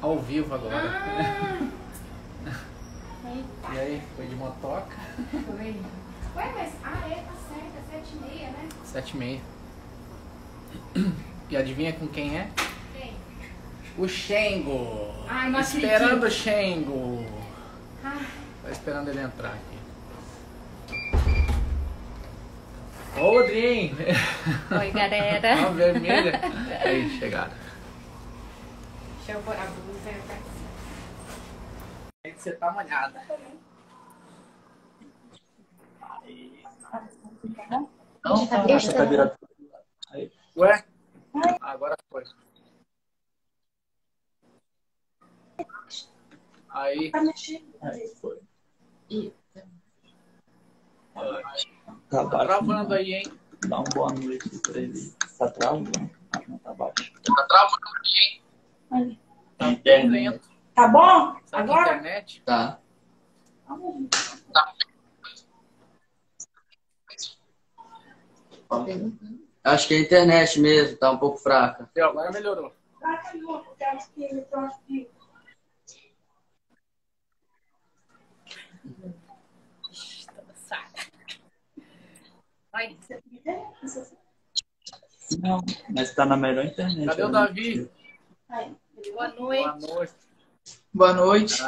Ao vivo agora. Ah. E aí, foi de motoca? Foi. Ué, mas... Ah, tá certo, é 7h30, né? 7h30. E adivinha com quem é? Quem? O Xengo. Ai, não Esperando acredito. o Xengo. Ai. Tá esperando ele entrar aqui. Ô, Odrinho. Oi, galera. Ó, vermelha. Aí, chegaram. Deixa eu pôr a blusa. Aí você tá molhada. Não, tá virado. Aí. Ué? Agora foi. Aí. Aí foi. Tá travando aí, hein? Dá uma boa noite pra ele. Tá travando? Ah, não, tá baixo. Tá travando aí, hein? Tá bem lento. Tá bom? Será que Agora? internet? Tá. Acho que é a internet mesmo, tá um pouco fraca. E agora melhorou. Oi. Não, mas tá na melhor internet. Cadê o Davi? Boa noite. Boa noite. Boa noite.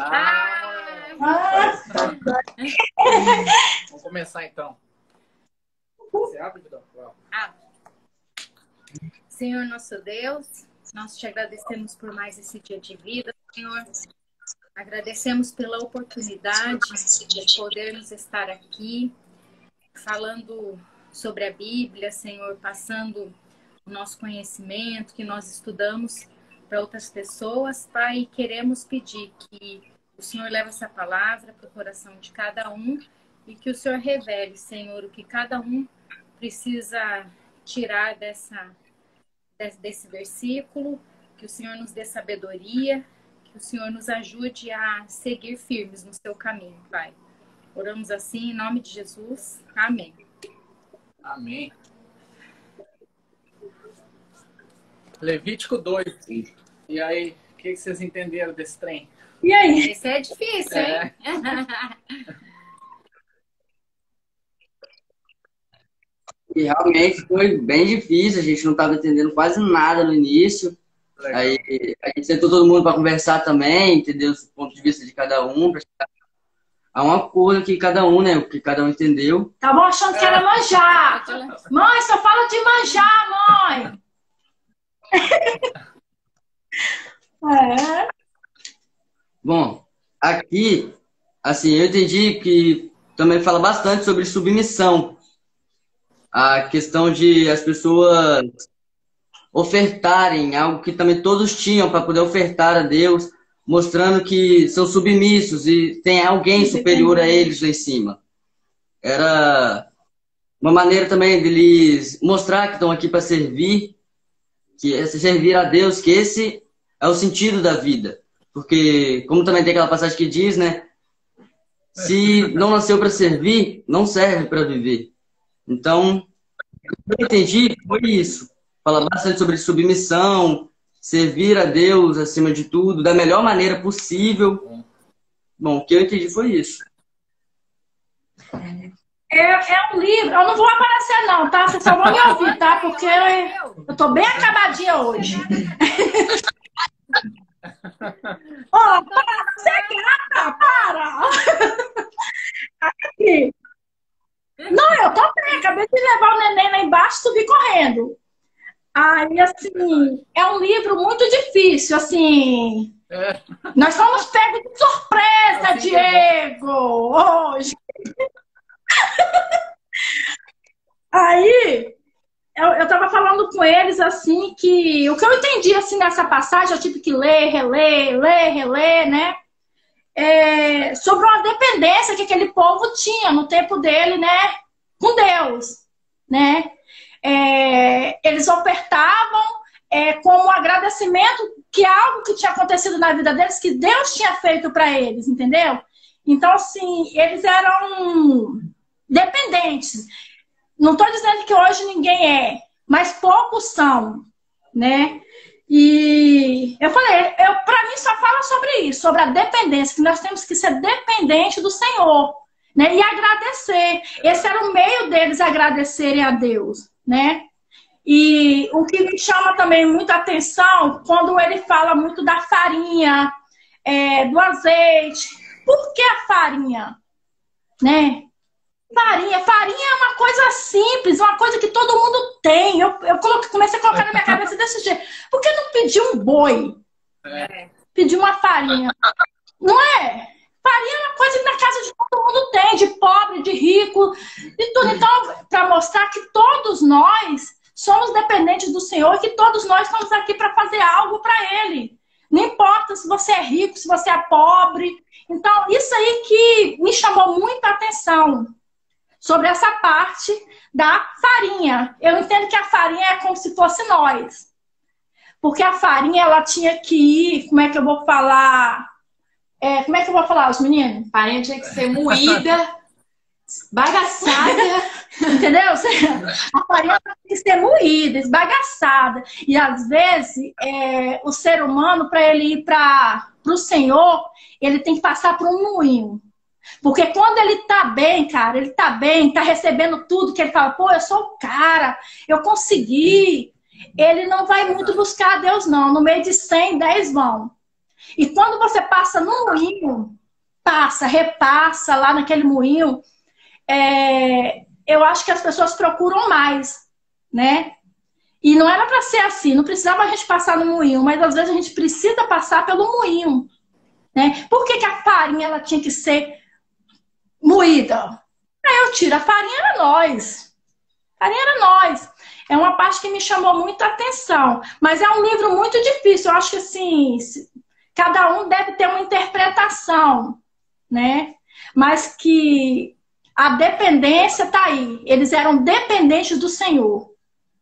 Vamos começar então. Você abre, Vidal? Senhor nosso Deus, nós te agradecemos por mais esse dia de vida, Senhor. Agradecemos pela oportunidade de podermos estar aqui falando sobre a Bíblia, Senhor, passando o nosso conhecimento que nós estudamos para outras pessoas, Pai, e queremos pedir que o Senhor leve essa palavra para o coração de cada um e que o Senhor revele, Senhor, o que cada um precisa tirar desse versículo, que o Senhor nos dê sabedoria, que o Senhor nos ajude a seguir firmes no seu caminho, Pai. Oramos assim em nome de Jesus. Amém. Amém. Levítico 2. E aí, o que vocês entenderam desse trem? E aí? Esse é difícil, hein? E realmente foi bem difícil, a gente não estava entendendo quase nada no início. Legal. Aí a gente sentou todo mundo para conversar também, entendeu? O ponto de vista de cada um, pra chegar a uma coisa que cada um, né? O que cada um entendeu. Tava achando que era manjar. Mãe, só fala de manjar, mãe. É. Bom, aqui, assim, eu entendi que também fala bastante sobre submissão. A questão de as pessoas ofertarem algo que também todos tinham para poder ofertar a Deus, mostrando que são submissos e tem alguém superior a eles lá em cima. Era uma maneira também deles mostrar que estão aqui para servir, que é servir a Deus, que esse é o sentido da vida. Porque, como também tem aquela passagem que diz, né? Se não nasceu para servir, não serve para viver. Então, o que eu entendi foi isso. Fala bastante sobre submissão, servir a Deus acima de tudo, da melhor maneira possível. Bom, o que eu entendi foi isso. É um livro. Eu não vou aparecer, não, tá? Vocês só vão me ouvir, tá? Porque eu tô bem acabadinha hoje. Ó, para, você é gata, para! Aqui. Não, eu tô bem, acabei de levar o neném lá embaixo e subi correndo. Aí, assim, é um livro muito difícil, assim. Nós fomos pegos de surpresa, Assim, Diego, hoje. Aí, eu tava falando com eles, assim, que o que eu entendi, assim, nessa passagem, eu tive que ler, reler, né? Sobre uma dependência que aquele povo tinha no tempo dele, né? Com Deus, né? Eles ofertavam como agradecimento que algo que tinha acontecido na vida deles, que Deus tinha feito para eles, entendeu? Então, assim, eles eram dependentes. Não estou dizendo que hoje ninguém é, mas poucos são, né? E eu falei, para mim só fala sobre isso, sobre a dependência, que nós temos que ser dependente do Senhor, né? E agradecer. Esse era o meio deles agradecerem a Deus, né? E o que me chama também muita atenção, quando ele fala muito da farinha, do azeite. Por que a farinha? Né? Farinha é uma coisa simples, uma coisa que todo mundo tem. Eu comecei a colocar na minha cabeça desse jeito. Por que não pedir um boi? Pedir uma farinha? Não é? Farinha é uma coisa que na casa de todo mundo tem, de pobre, de rico, de tudo. Então, para mostrar que todos nós somos dependentes do Senhor e que todos nós estamos aqui para fazer algo para Ele. Não importa se você é rico, se você é pobre. Então, isso aí que me chamou muita atenção sobre essa parte da farinha. Eu entendo que a farinha é como se fosse nós. Porque a farinha, ela tinha que ir, como é que eu vou falar? Como é que eu vou falar, os meninos? A farinha tinha que ser moída, bagaçada. Entendeu? A farinha tem que ser moída, esbagaçada. E às vezes, o ser humano, para ele ir para o Senhor, ele tem que passar por um moinho. Porque quando ele tá bem, cara, ele tá bem, tá recebendo tudo, que ele fala, pô, eu sou o cara, eu consegui. Ele não vai muito buscar a Deus, não. No meio de 100, 10 vão. E quando você passa no moinho, repassa lá naquele moinho, eu acho que as pessoas procuram mais, né? E não era para ser assim, não precisava a gente passar no moinho, mas às vezes a gente precisa passar pelo moinho, né? Por que a farinha ela tinha que ser moída? Aí eu tiro, a farinha era nós. A farinha era nós. É uma parte que me chamou muita atenção, mas é um livro muito difícil. Eu acho que assim, cada um deve ter uma interpretação, né? Mas que a dependência está aí. Eles eram dependentes do Senhor,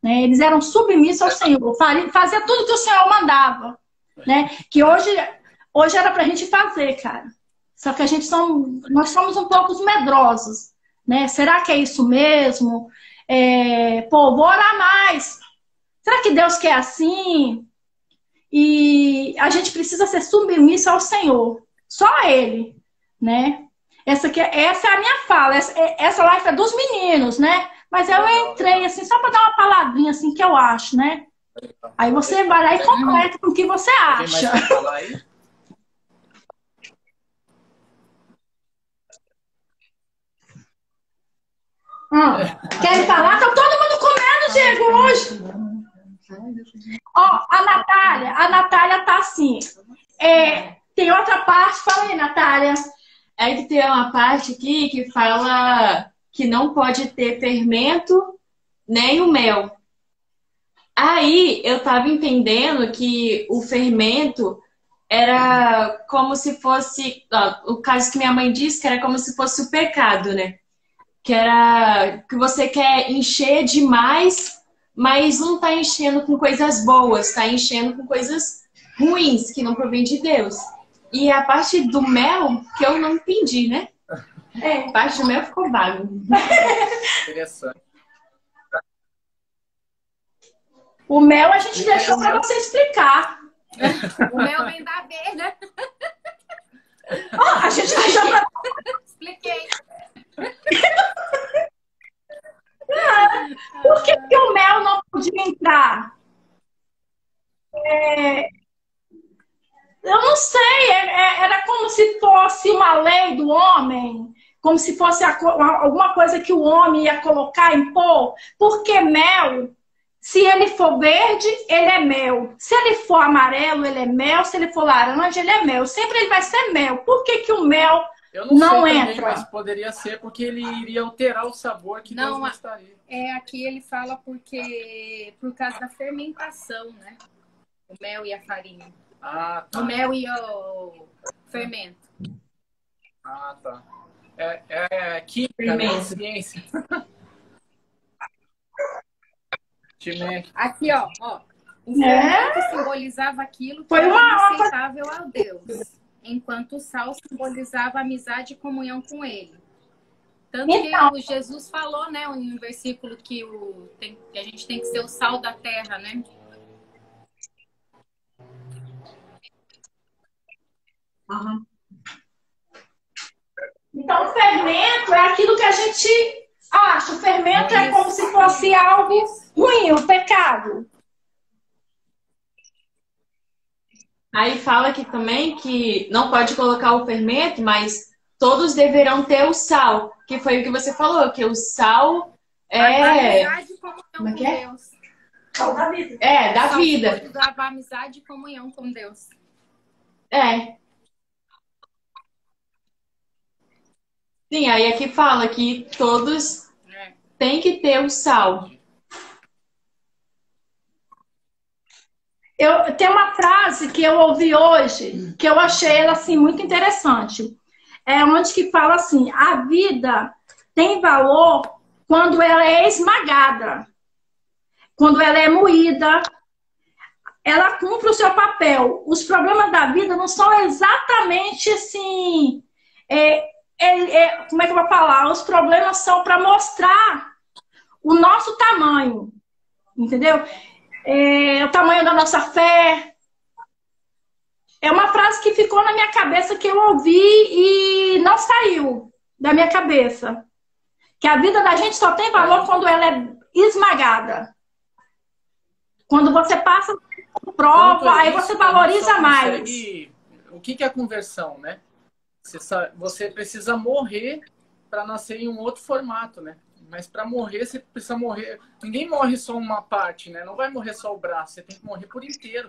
né? Eles eram submissos ao Senhor. Fazia tudo que o Senhor mandava, né? Que hoje era para a gente fazer, cara. Só que nós somos um pouco medrosos, né? Será que é isso mesmo? Vou orar mais. Será que Deus quer assim? E a gente precisa ser submisso ao Senhor. Só a Ele, né? Essa é a minha fala. Essa live é dos meninos, né? Mas eu entrei assim, só para dar uma palavrinha assim que eu acho, né? Aí você vai lá e completa com o que você acha. Tem mais pra falar aí? Querem falar? Tá todo mundo comendo, gente, hoje. Ó, a Natália tá assim. Tem outra parte, fala aí, Natália. É que tem uma parte aqui que fala que não pode ter fermento nem o mel. Aí eu tava entendendo que o fermento era como se fosse... o caso que minha mãe disse que era como se fosse o pecado, né? Que era que você quer encher demais, mas não tá enchendo com coisas boas, tá enchendo com coisas ruins, que não provém de Deus. E a parte do mel, que eu não entendi, né? A parte do mel ficou vago. Interessante. O mel a gente deixou para você explicar. O mel vem da abelha. A gente deixou para... Expliquei. Por que o mel não podia entrar? Eu não sei, era como se fosse uma lei do homem, como se fosse alguma coisa que o homem ia colocar, impor. Porque mel, se ele for verde, ele é mel. Se ele for amarelo, ele é mel. Se ele for laranja, ele é mel. Sempre ele vai ser mel. Por que o mel eu não sei entra? Também, mas poderia ser porque ele iria alterar o sabor que Deus gostaria. Aqui ele fala por causa da fermentação, né? O mel e a farinha. Ah, tá. O mel e o fermento. Ah, tá. Química, né? Ciência. Aqui, ó. O fermento simbolizava aquilo que era aceitável a Deus, enquanto o sal simbolizava amizade e comunhão com Ele. Tanto que Jesus falou, né, no versículo que a gente tem que ser o sal da terra, né? Aham. Então, o fermento é aquilo que a gente acha. O fermento é como se fosse algo ruim, o pecado. Aí fala aqui também que não pode colocar o fermento, mas todos deverão ter o sal, que foi o que você falou, que o sal é... Amizade e comunhão Como é com que é? Deus. Sal da vida. É, da vida. Da amizade e comunhão com Deus. É. Sim, aí aqui fala que todos têm que ter o sal. Tem uma frase que eu ouvi hoje, que eu achei ela assim, muito interessante. É onde que fala assim, a vida tem valor quando ela é esmagada, quando ela é moída, ela cumpre o seu papel. Os problemas da vida não são exatamente assim... como é que eu vou falar? Os problemas são para mostrar o nosso tamanho, entendeu? O tamanho da nossa fé. É uma frase que ficou na minha cabeça, que eu ouvi e não saiu da minha cabeça. Que a vida da gente só tem valor quando ela é esmagada. Quando você passa por prova, aí você valoriza mais. O que é a conversão, né? Você precisa morrer para nascer em um outro formato, né? Mas para morrer, você precisa morrer. Ninguém morre só uma parte, né? Não vai morrer só o braço, você tem que morrer por inteiro.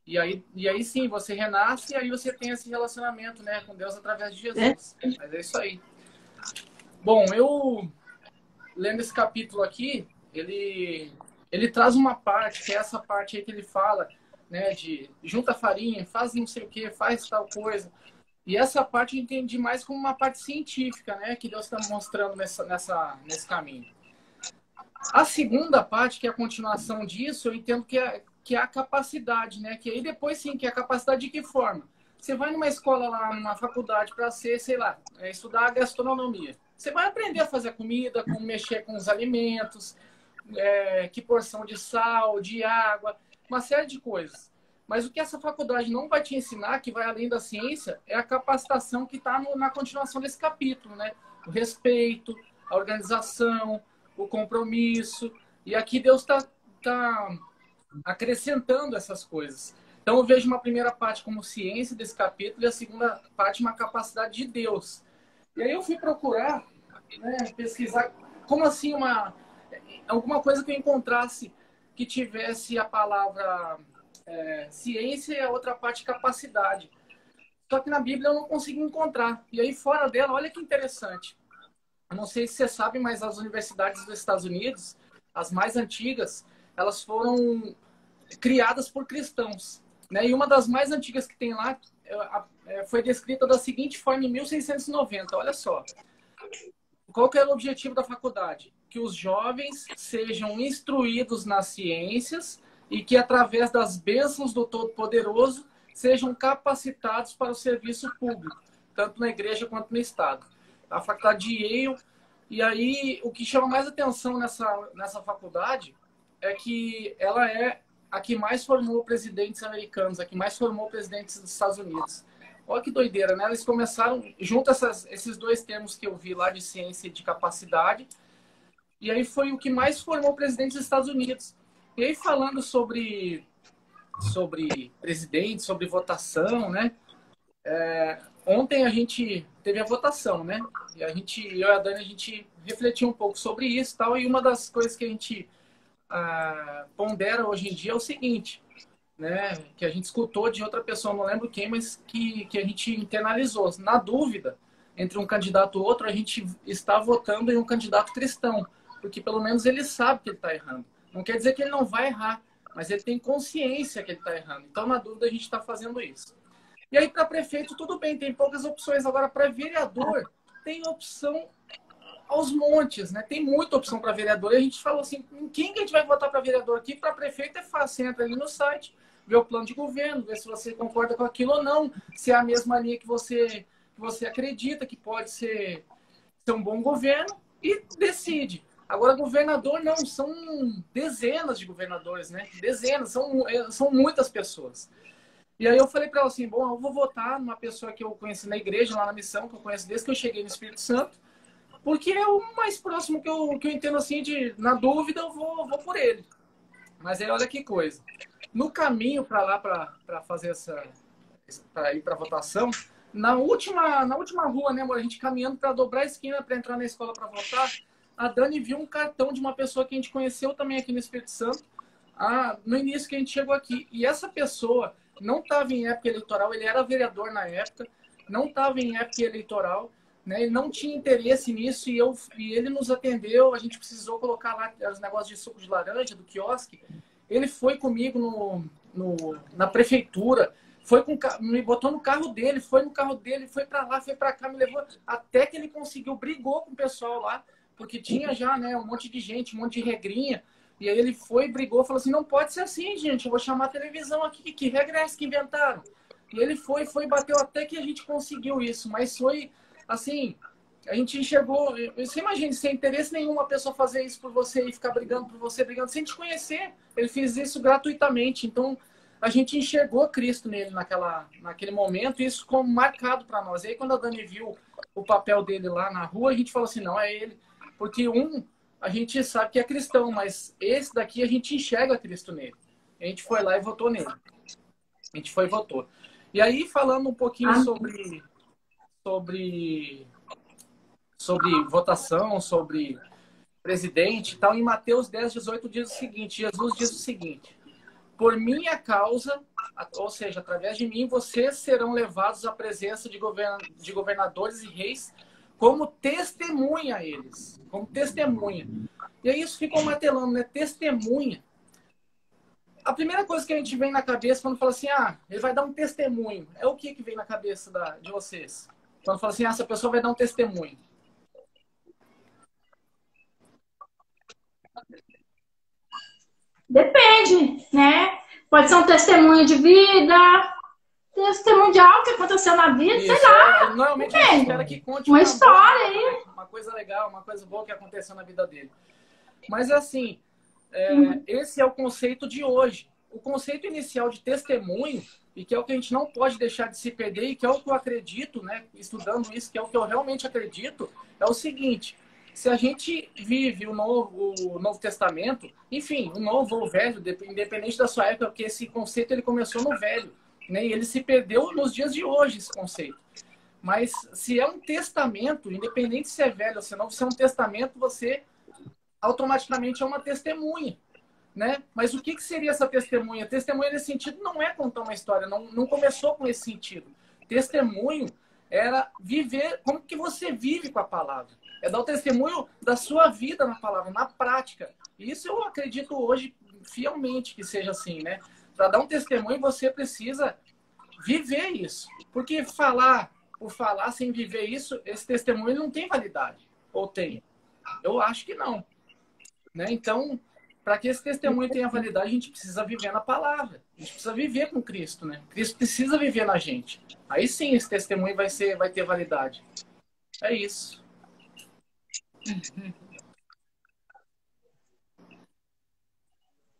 E aí sim, você renasce e aí você tem esse relacionamento, né, com Deus através de Jesus. Mas é isso aí. Bom, eu lendo esse capítulo aqui, ele traz uma parte, que é essa parte aí que ele fala, né, de junta farinha, faz não sei o que, faz tal coisa. E essa parte eu entendi mais como uma parte científica, né? Que Deus está mostrando nesse caminho. A segunda parte, que é a continuação disso, eu entendo que é a capacidade, né? Que aí depois sim, que é a capacidade de que forma? Você vai numa escola lá, numa faculdade para ser, sei lá, estudar gastronomia. Você vai aprender a fazer comida, como mexer com os alimentos, que porção de sal, de água, uma série de coisas. Mas o que essa faculdade não vai te ensinar, que vai além da ciência, é a capacitação que está na continuação desse capítulo, né? O respeito, a organização, o compromisso. E aqui Deus está acrescentando essas coisas. Então eu vejo uma primeira parte como ciência desse capítulo e a segunda parte uma capacidade de Deus. E aí eu fui procurar, né, pesquisar como assim alguma coisa que eu encontrasse que tivesse a palavra... ciência e a outra parte capacidade. Só que na Bíblia eu não consigo encontrar. E aí fora dela, olha que interessante. Eu não sei se você sabe, mas as universidades dos Estados Unidos, as mais antigas, elas foram criadas por cristãos, né? E uma das mais antigas que tem lá foi descrita da seguinte forma em 1690. Olha só. Qual que era o objetivo da faculdade? Que os jovens sejam instruídos nas ciências e que, através das bênçãos do Todo-Poderoso, sejam capacitados para o serviço público, tanto na igreja quanto no Estado. A faculdade de Yale. E aí, o que chama mais atenção nessa faculdade é que ela é a que mais formou presidentes americanos, a que mais formou presidentes dos Estados Unidos. Olha que doideira, né? Eles começaram, junto esses dois termos que eu vi lá, de ciência e de capacidade, e aí foi o que mais formou presidentes dos Estados Unidos. E aí, falando sobre presidente, sobre votação, né? Ontem a gente teve a votação, né? E eu e a Dani, a gente refletiu um pouco sobre isso e tal. E uma das coisas que a gente pondera hoje em dia é o seguinte, né? Que a gente escutou de outra pessoa, não lembro quem, mas que a gente internalizou. Na dúvida entre um candidato e outro, a gente está votando em um candidato cristão, porque pelo menos ele sabe que ele está errando. Não quer dizer que ele não vai errar, mas ele tem consciência que ele está errando. Então, na dúvida, a gente está fazendo isso. E aí, para prefeito, tudo bem, tem poucas opções. Agora, para vereador, tem opção aos montes, né? Tem muita opção para vereador. E a gente falou assim, em quem que a gente vai votar para vereador aqui? Para prefeito é fácil. Você entra ali no site, vê o plano de governo, vê se você concorda com aquilo ou não, se é a mesma linha que você acredita que pode ser um bom governo, e decide. Agora, governador não, são dezenas de governadores, né? Dezenas, são muitas pessoas. E aí eu falei para ela assim, bom, eu vou votar numa pessoa que eu conheci na igreja, lá na missão, que eu conheço desde que eu cheguei no Espírito Santo, porque é o mais próximo que eu entendo assim, na dúvida, eu vou por ele. Mas aí olha que coisa. No caminho para lá, para fazer para ir para votação, na última rua, né, amor? A gente caminhando para dobrar a esquina para entrar na escola para votar, a Dani viu um cartão de uma pessoa que a gente conheceu também aqui no Espírito Santo, no início que a gente chegou aqui. E essa pessoa não estava em época eleitoral, ele era vereador na época, não estava em época eleitoral, né? Ele não tinha interesse nisso e ele nos atendeu. A gente precisou colocar lá os negócios de suco de laranja do quiosque. Ele foi comigo na prefeitura, me botou no carro dele, foi para lá, foi para cá, me levou até que ele conseguiu, brigou com o pessoal lá, porque tinha já, né, um monte de gente, um monte de regrinha. E aí ele brigou, falou assim, não pode ser assim, gente, eu vou chamar a televisão aqui, que regra é essa que inventaram? E ele bateu até que a gente conseguiu isso, mas foi, assim, a gente enxergou, você imagina, sem interesse nenhum uma pessoa fazer isso por você e ficar brigando por você, brigando sem te conhecer. Ele fez isso gratuitamente, então a gente enxergou Cristo nele naquele momento, e isso ficou marcado para nós. E aí quando a Dani viu o papel dele lá na rua, a gente falou assim, não, é ele, porque a gente sabe que é cristão, mas esse daqui a gente enxerga Cristo nele. A gente foi lá e votou nele. A gente foi e votou. E aí, falando um pouquinho sobre votação, sobre presidente e tal, em Mateus 10:18 diz o seguinte, Jesus diz o seguinte, por minha causa, ou seja, através de mim, vocês serão levados à presença de governadores e reis, como testemunha a eles. Como testemunha. E aí isso ficou martelando, né? Testemunha. A primeira coisa que a gente vem na cabeça quando fala assim, ele vai dar um testemunho. É o que vem na cabeça de vocês? Quando fala assim, essa pessoa vai dar um testemunho. Depende, né? Pode ser um testemunho de vida, testemunho de algo que aconteceu na vida, isso, sei lá. Normalmente a gente espera que conte uma história aí. Uma coisa legal, uma coisa boa que aconteceu na vida dele. Mas assim, esse é o conceito de hoje. O conceito inicial de testemunho, e que é o que a gente não pode deixar de se perder, e que é o que eu acredito, né, estudando isso, que é o que eu realmente acredito, é o seguinte: se a gente vive o Novo Testamento, enfim, o Novo ou o Velho, independente da sua época, porque esse conceito ele começou no Velho, né, e ele se perdeu nos dias de hoje, esse conceito. Mas se é um testamento, independente se é velho ou se não, se é um testamento, você automaticamente é uma testemunha, né? Mas o que seria essa testemunha? Testemunha nesse sentido não é contar uma história, não começou com esse sentido. Testemunho era viver, como que você vive com a palavra. É dar o testemunho da sua vida na palavra, na prática. E isso eu acredito hoje fielmente que seja assim, né? Para dar um testemunho, você precisa viver isso. Porque falar por falar sem viver isso, esse testemunho não tem validade. Ou tem? Eu acho que não. Né? Então, para que esse testemunho tenha validade, a gente precisa viver na palavra. A gente precisa viver com Cristo, né? Cristo precisa viver na gente. Aí sim esse testemunho vai ter validade. É isso.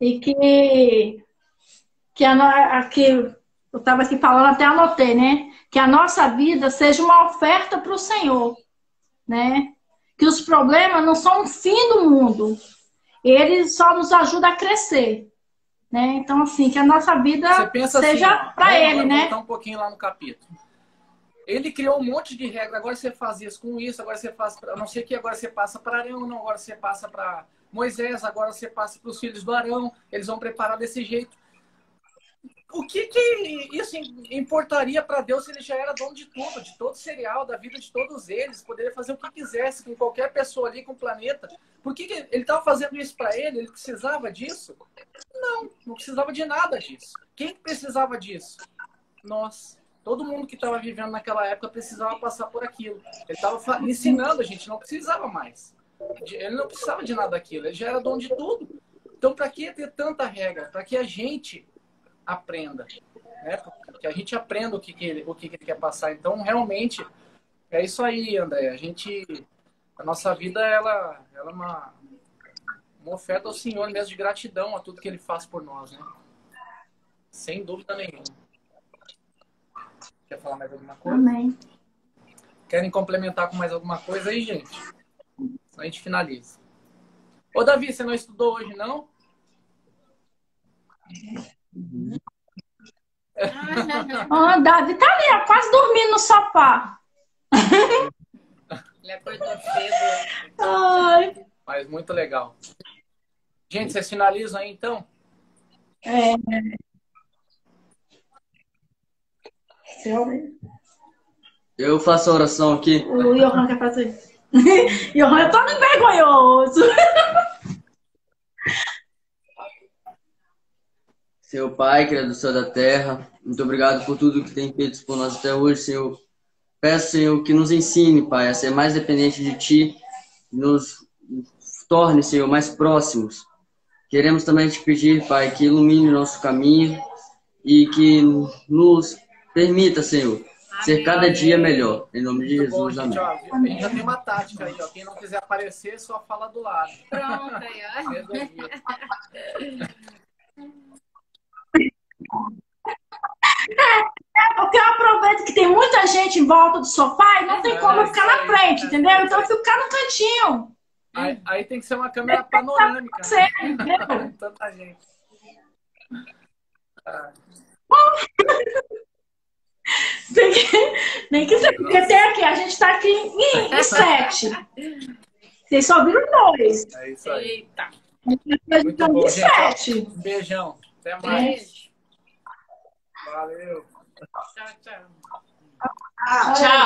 E que eu estava aqui falando, até anotei, né? Que a nossa vida seja uma oferta para o Senhor, né? Que os problemas não são o fim do mundo. Ele só nos ajuda a crescer, né? Então, assim, que a nossa vida seja assim, para Ele, né? Voltar um pouquinho lá no capítulo. Ele criou um monte de regra. Agora você faz isso com isso, agora você faz para não sei o que, agora você passa para Arão, não, agora você passa para Moisés, agora você passa para os filhos do Arão, eles vão preparar desse jeito. O que isso importaria para Deus se ele já era dono de tudo, de todo o cereal, da vida de todos eles, poderia fazer o que quisesse com qualquer pessoa ali, com o planeta? Por que ele estava fazendo isso para ele? Ele precisava disso? Não precisava de nada disso. Quem precisava disso? Nós. Todo mundo que estava vivendo naquela época precisava passar por aquilo. Ele estava ensinando a gente, não precisava mais. Ele não precisava de nada daquilo, ele já era dono de tudo. Então, para que ter tanta regra? Para que a gente aprenda, né? Que a gente aprenda o que ele quer passar. Então, realmente, é isso aí, André. A nossa vida, ela é uma oferta ao Senhor mesmo, de gratidão a tudo que Ele faz por nós, né? Sem dúvida nenhuma. falar mais alguma coisa? Amém. Querem complementar com mais alguma coisa aí, gente? A gente finaliza. Ô, Davi, você não estudou hoje, não? Ó, Davi tá ali, ó, quase dormindo no sofá. Ele acordou cedo. Ai. Mas muito legal. Gente, vocês finalizam aí, então? É. Eu faço a oração aqui. O Johan quer fazer. Johan, eu tô envergonhoso. Senhor Pai, Criador do céu e da terra, muito obrigado por tudo que tem feito por nós até hoje, Senhor. Peço, Senhor, que nos ensine, Pai, a ser mais dependente de Ti, nos torne, Senhor, mais próximos. Queremos também te pedir, Pai, que ilumine o nosso caminho e que nos permita, Senhor, ser cada dia melhor. Em nome de Muito bom, Jesus, gente. amém. Ó, a gente já tem uma tática aí, ó. Quem não quiser aparecer, só fala do lado. Pronto, aí, ó. Resolvido. Porque eu aproveito que tem muita gente em volta do sofá e não tem como eu ficar na frente, entendeu? Então eu fico cá no cantinho. Aí tem que ser uma câmera panorâmica. Você, entendeu? Tanta gente. Nem que ser, porque tem aqui, a gente tá aqui em 7. Vocês só viram 2. É isso aí. Eita. Muito bom, Em gente. Ó, 7. um beijão. Até mais. Beijo. Valeu. Tchau, tchau. Tchau.